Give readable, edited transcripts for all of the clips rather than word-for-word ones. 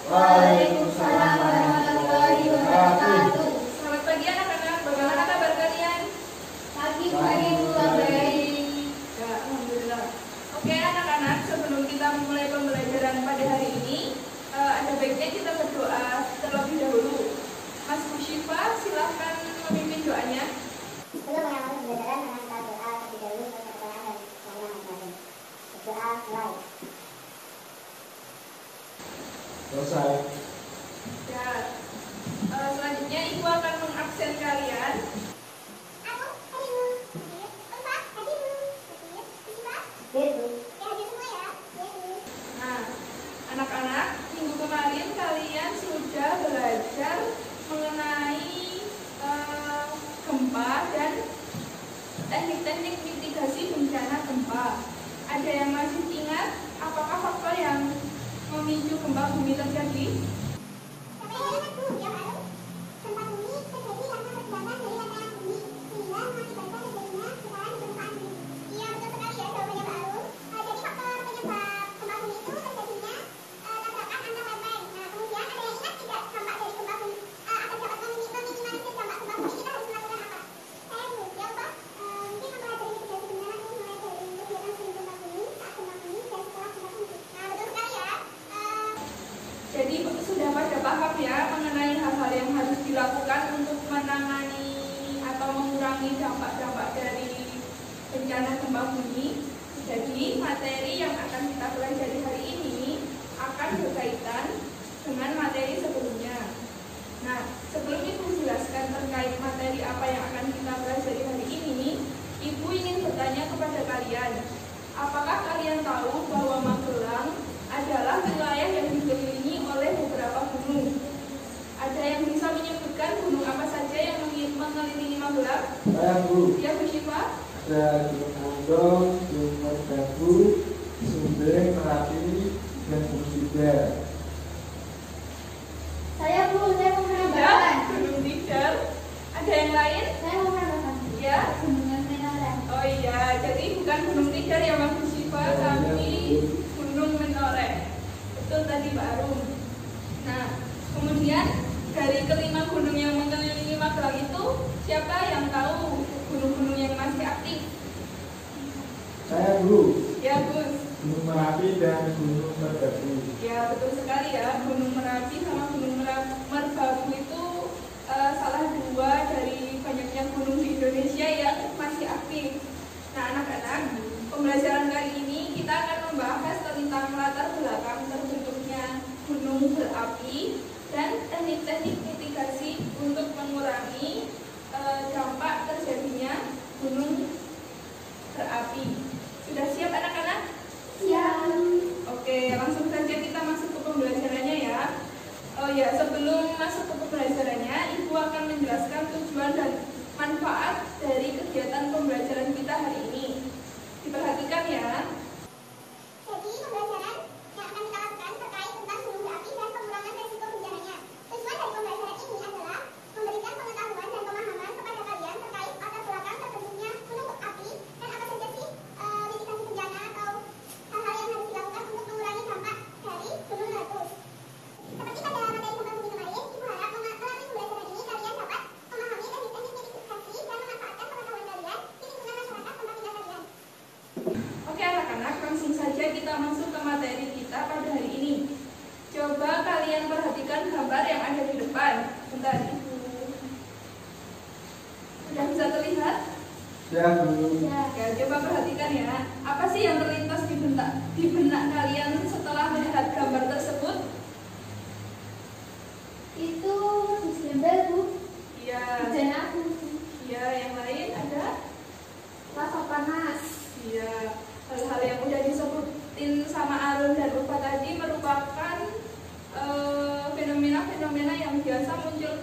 Waalaikumsalam warahmatullahi wabarakatuh. Selamat pagi anak-anak, bagaimana kabar kalian? Pagi Bu, baik. Ya, alhamdulillah. Oke anak-anak, sebelum kita memulai pembelajaran pada hari ini, ada baiknya kita berdoa terlebih dahulu. Mas Bu Syifa, silahkan memimpin doanya. Sebelum mengawali pembelajaran, mari kita berdoa terlebih dahulu untuk keberkahan dan kemuliaan. Berdoa mulai. Selesai. Ya. Selanjutnya Ibu akan mengabsen kalian. Nah, anak-anak, minggu kemarin kalian sudah belajar mengenai gempa dan teknik-teknik mitigasi bencana gempa. Ada yang masih ingat apakah faktor yang memicu gempa bumi terjadi? Jadi sudah pada paham ya mengenai hal-hal yang harus dilakukan untuk menangani atau mengurangi dampak-dampak dari bencana gempa bumi. Jadi materi yang akan kita pelajari hari ini akan berkaitan dengan materi sebelumnya. Nah, sebelum Ibu jelaskan terkait materi apa yang akan kita pelajari hari ini, Ibu ingin bertanya kepada kalian, apakah kalian tahu bahwa Magelang adalah wilayah yang dikelilingi oleh beberapa gunung? Ada yang bisa menyebutkan gunung apa saja yang mengelilingi Magelang? Saya Bu. Ya, Bu Syifa? Ada Gunung Andong, Gunung Merbabu, Sumbing, Merapi, dan Gunung Tidar. Saya Bu, saya mau Tidak, menambahkan. Gunung Tidar. Ada yang lain? Saya mau menambahkan. Ya. Gunung Menoreh. Oh iya, jadi bukan Gunung Tidar ya Mas Bu Syifa, tapi Gunung Menoreh. Betul tadi Pak Arum. Nah, kemudian dari kelima gunung yang mengelilingi Magelang itu, siapa yang tahu gunung-gunung yang masih aktif? Saya Bu. Ya Gus. Gunung Merapi dan Gunung Merbabu. Ya betul sekali ya, Gunung Merapi sama Gunung Merbabu itu salah dua dari banyaknya gunung di Indonesia yang masih aktif. Nah anak-anak, pembelajaran kali ini kita akan membahas tentang latar belakang terbentuknya gunung berapi dan teknik-teknik mitigasi untuk mengurangi dampak terjadinya gunung berapi. Sudah siap anak-anak? Siap. Oke, langsung saja kita masuk ke pembelajarannya ya. Oh ya, sebelum masuk ke pembelajarannya, Ibu akan menjelaskan tujuan dan manfaat dari kegiatan pembelajaran kita hari ini. Diperhatikan ya. Jadi pembelajaran yang akan kita lakukan terkait tentang gunung berapi dan pengurangan resiko bencananya. Tujuan dari pembelajaran ini adalah memberikan pengetahuan dan pemahaman kepada kalian terkait latar belakang terbentuknya gunung berapi dan apa saja sih mitigasi bencana atau hal-hal yang harus dilakukan untuk mengurangi dampak dari gunung meletus. Seperti pada materi gempa bumi kemarin, Ibu harap melalui pembelajaran ini kalian dapat memahami teknik-teknik mitigasi dan memanfaatkan pengetahuan kalian di lingkungan masyarakat tempat tinggal kalian. Oke anak-anak, langsung saja kita masuk ke materi kita pada hari ini. Coba kalian perhatikan gambar yang ada di depan. Bentar Ibu. Sudah bisa terlihat? Ya Bu. Ya, coba perhatikan ya. Apa sih yang terlintas di benak kalian setelah melihat gambar tersebut? Itu Desember Bu. Iya. Hujan abu. Iya, yang lain ada? Lava panas. Iya. Hal-hal yang udah disebutin sama Arun dan Upa tadi merupakan fenomena-fenomena yang biasa muncul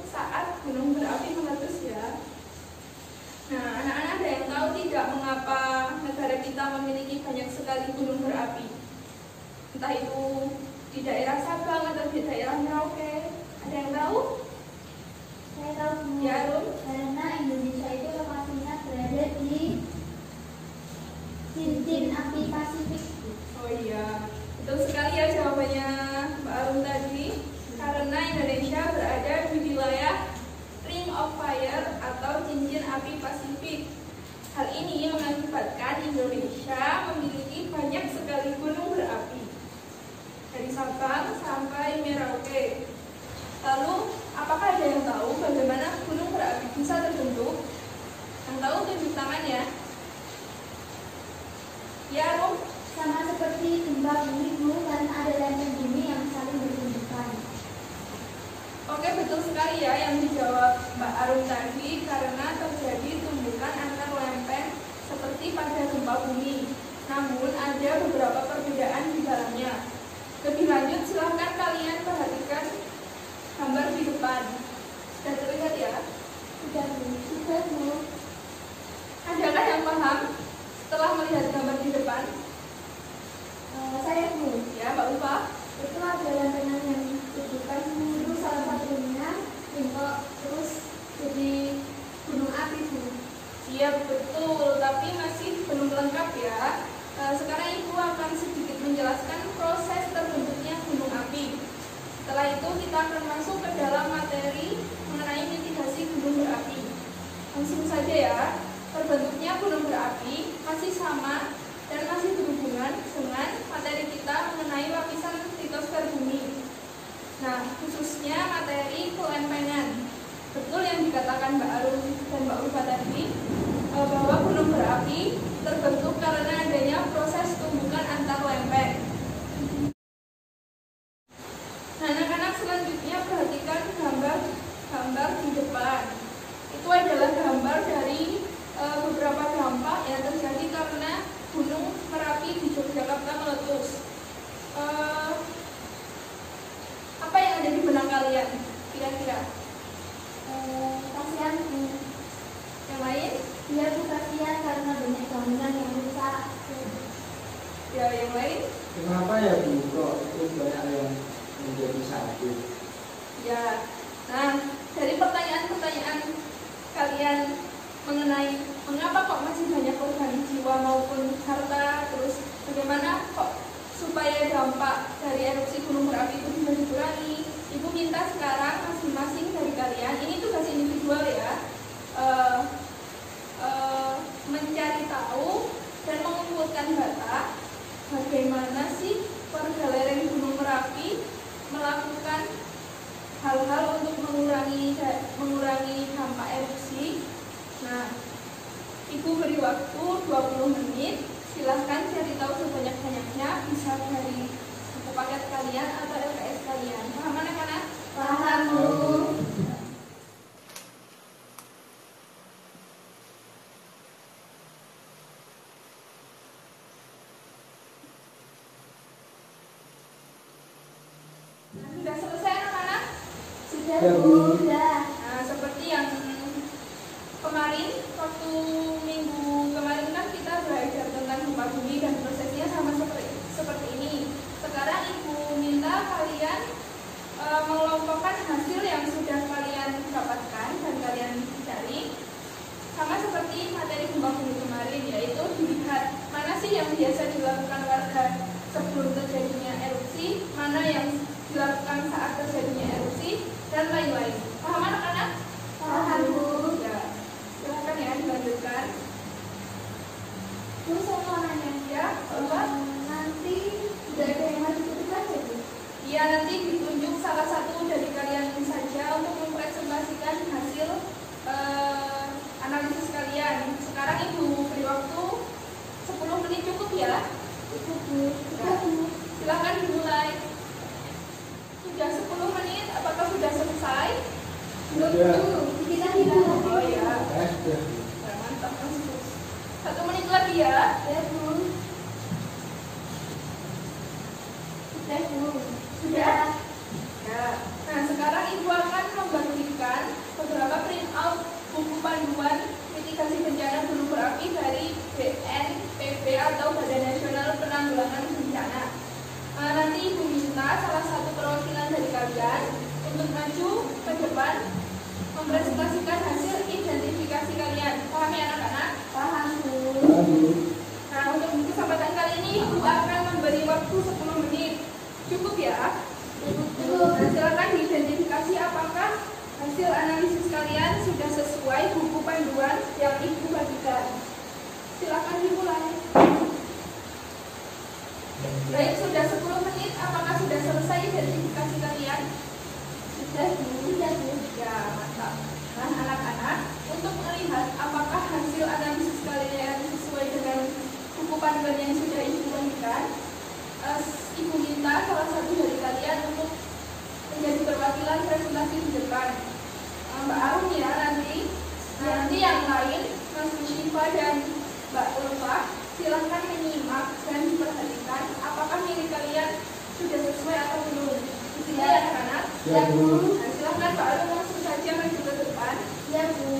saat gunung berapi meletus ya. Nah, anak-anak ada yang tahu tidak mengapa negara kita memiliki banyak sekali gunung berapi? Entah itu di daerah Sabang atau di daerah Merauke. Ada yang tahu? Saya tahu Bu. Ya, Rum? Karena Indonesia itu lokasinya berada di cincin api Pasifik. Oh iya, betul sekali ya jawabannya. mengakibatkan Indonesia memiliki banyak sekali gunung berapi dari Sabang sampai Merauke. Lalu, apakah ada yang tahu bagaimana gunung berapi bisa terbentuk? Yang tahu tunjuk tangan ya. Ya, Rum? Sama seperti gempa bumi, Bu, karena ada lempeng bumi yang saling berhubungan. Oke, betul sekali ya yang dijawab Mbak Arum tadi, karena terjadi tumbukan antar lempeng seperti pada gempa bumi. Namun ada beberapa perbedaan di dalamnya. Lebih lanjut, silahkan kalian perhatikan gambar di depan. Sudah terlihat ya? Sudah, Bu. Sudah, Bu. Adakah yang paham setelah melihat gambar di depan? Saya, Bu. Ya, Mbak Ulfa. Itu ada lempengan yang ditujukan dulu salah satunya bentuk terus jadi gunung api, Bu. Iya betul, tapi masih belum lengkap ya. Sekarang Ibu akan sedikit menjelaskan proses terbentuknya gunung api. Setelah itu kita akan masuk ke dalam materi mengenai mitigasi gunung berapi. Langsung saja ya, terbentuknya gunung berapi masih sama dan masih berhubungan dengan materi kita mengenai lapisan litosfer bumi. Nah, khususnya materi kelempengan. Betul yang dikatakan Mbak Arum dan Mbak Ulfa tadi, bahwa gunung berapi terbentuk karena adanya proses tumbukan antar lempeng. Nah, anak-anak selanjutnya perhatikan gambar di depan. Itu adalah gambar dari beberapa dampak yang terjadi karena Gunung Merapi di Yogyakarta meletus. Apa yang ada di benak kalian? Kira-kira? Kasihan, Bu. Yang lain? Iya, Bu, kasihan karena banyak bangunan yang rusak. Ya, yang lain? Kenapa ya Bu kok itu banyak yang menjadi sakit? Ya. Nah, dari pertanyaan-pertanyaan kalian mengenai mengapa kok masih banyak korban jiwa maupun harta, terus bagaimana kok supaya dampak dari erupsi gunung berapi itu bisa dikurangi, Ibu minta sekarang masing-masing dari kalian, ini tugas individual ya, mencari tahu dan mengumpulkan data bagaimana sih warga lereng Gunung Merapi melakukan hal-hal untuk mengurangi dampak erupsi. Nah, Ibu beri waktu 20 menit. Silahkan cari tahu sebanyak-banyaknya, bisa dari buku paket kalian atau LKS kalian. Paham anak-anak? Paham, Bu. Sudah selesai anak-anak? Sudah, Ya, Bu. Bu. Sudah. Nah, seperti yang kemarin, waktu minggu kemarin kan kita belajar tentang gempa bumi dan prosesnya sama seperti ini. Sekarang Ibu minta kalian mengelompokkan hasil yang sudah kalian dapatkan dan kalian cari, sama seperti materi gempa bumi kemarin, yaitu dilihat mana sih yang biasa dilakukan warga sebelum terjadinya erupsi, mana yang dilakukan saat terjadinya erupsi, dan lain-lain. Paham anak-anak? Paham, Bu. Ya, silakan ya dilanjutkan. Bu, saya mau nanya. Ya, apa? Nanti udah ada yang harus tutup aja, Bu? Iya, nanti ditunjuk salah satu dari kalian saja untuk mempresentasikan hasil analisis kalian. Sekarang Ibu beri waktu 10 menit cukup ya? Cukup, Bu. Sudah, Bu. Silakan dimulai. Sudah 10 menit, apakah sudah selesai? Belum, Sudah. Bu. Kita hilang. Oh ya, Sudah. ya, mantap. 1 menit lagi ya. Ya, Bu. Sudah, Bu. Sudah? Ya. Nah, sekarang Ibu akan membagikan beberapa print out buku panduan mitigasi bencana gunung berapi dari BNPB atau Badan Nasional Penanggulangan Bencana. Nanti Ibu minta salah satu perwakilan dari kalian untuk maju ke depan mempresentasikan hasil identifikasi kalian. Paham ya anak-anak? Paham, Bu. Paham, Bu. Nah, untuk kesempatan kali ini Ibu akan memberi waktu 10 menit. Cukup ya? Cukup, Baik, sudah 10 menit. Apakah sudah selesai verifikasi kalian? Sudah Bu. Ya, mantap. Nah, anak-anak, untuk melihat apakah hasil analisis kalian sesuai dengan buku panduan yang sudah Ibu berikan, Ibu minta salah satu dari kalian untuk menjadi perwakilan presentasi di depan. Mbak Arum ya nanti yang lain, Mas Musyifa dan Mbak Ulfa, silahkan menyimak dan diperhatikan apakah milik kalian sudah sesuai atau belum. Di sini ya anak-anak. Ya Bu. Nah, silahkan Mbak Arum langsung saja maju ke depan. Ya Bu.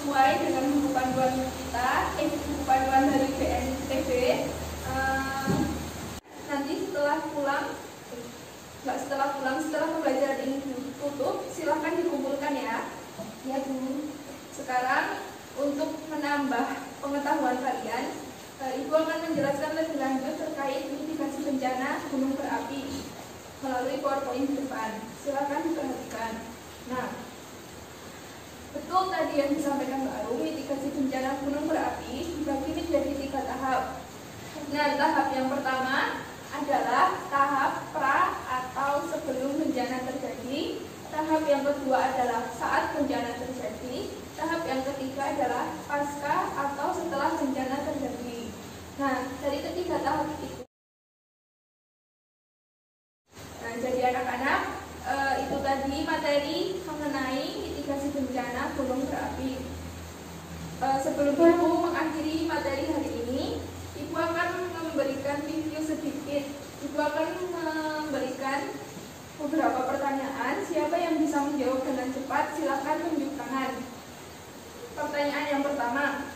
Sesuai dengan buku panduan kita, buku panduan dari BNPB. Nanti setelah pembelajaran ini tutup, silahkan dikumpulkan ya. Ya Bu. Sekarang untuk menambah pengetahuan kalian, Ibu akan menjelaskan lebih lanjut terkait mitigasi bencana gunung berapi melalui PowerPoint di depan. Silahkan diperhatikan. Nah, betul tadi yang disampaikan Mbak Arum, mitigasi bencana gunung berapi dibagi menjadi 3 tahap. Nah, tahap yang pertama adalah tahap pra atau sebelum bencana terjadi. Tahap yang kedua adalah saat bencana terjadi. Tahap yang ketiga adalah pasca atau setelah bencana terjadi. Nah, dari ketiga tahap itu, jadi anak-anak, itu tadi materi mengenai mitigasi bencana gunung berapi. Sebelum Ibu mengakhiri materi hari ini, Ibu akan memberikan review sedikit. Ibu akan memberikan beberapa pertanyaan. Siapa yang bisa menjawab dengan cepat, silakan tunjuk tangan. Pertanyaan yang pertama.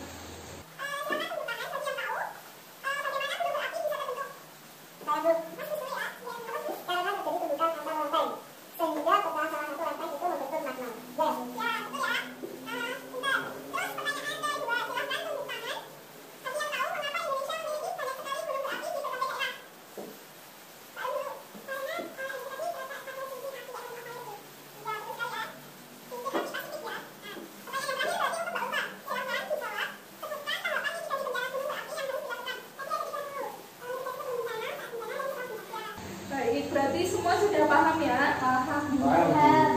Baik, berarti semua sudah paham ya? Paham. Nah,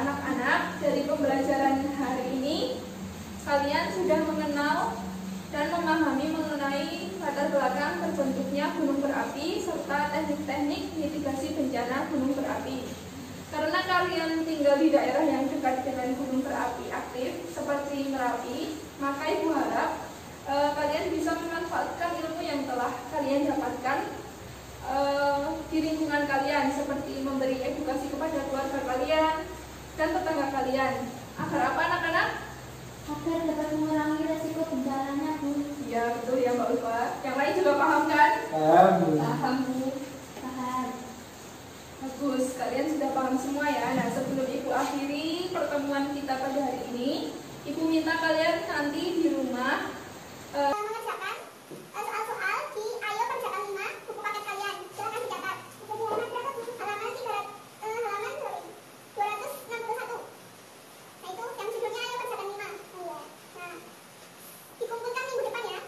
anak-anak, dari pembelajaran hari ini kalian sudah mengenal dan memahami mengenai latar belakang terbentuknya gunung berapi serta teknik-teknik mitigasi bencana gunung berapi. Karena kalian tinggal di daerah yang dekat dengan gunung berapi aktif seperti Merapi, maka Ibu harap kalian bisa memanfaatkan ilmu yang telah kalian dapatkan di lingkungan kalian, seperti memberi edukasi kepada keluarga kalian dan tetangga kalian. Agar apa anak-anak? Agar dapat mengurangi resiko bencananya Bu. Ya betul ya Mbak Ulfa. Yang lain juga paham kan? Paham. Paham Bu. Paham. Bagus, kalian sudah paham semua ya. Nah, sebelum Ibu akhiri pertemuan kita pada hari ini, Ibu minta kalian nanti di rumah mengerjakan soal-soal di Ayo Kerjakan 5 buku paket kalian. Silahkan dicatat. Jadi halaman berapa Bu? Halaman 261. Nah itu yang judulnya Ayo Kerjakan 5. Iya. Nah, dikumpulkan minggu depan ya.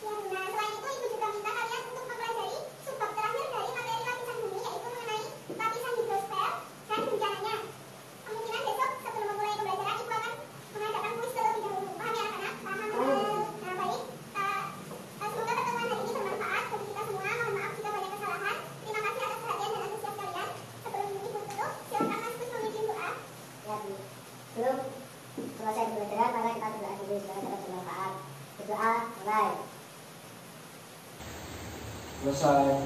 Nah, selain itu Ibu juga minta kalian untuk mempelajari subbab terakhir dari materi lapisan bumi, yaitu mengenai lapisan hidrosfer dan bencananya. Kemungkinan besok sebelum memulai pembelajaran Ibu akan mengadakan kuis terlebih dahulu. Paham ya anak-anak? Paham. Nah baik. selesai.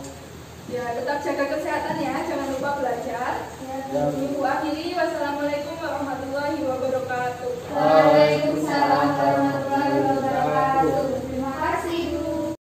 Ya, tetap jaga kesehatan ya, jangan lupa belajar. Ya. Ibu akhiri, wassalamualaikum warahmatullahi wabarakatuh. Waalaikumsalam warahmatullahi wabarakatuh.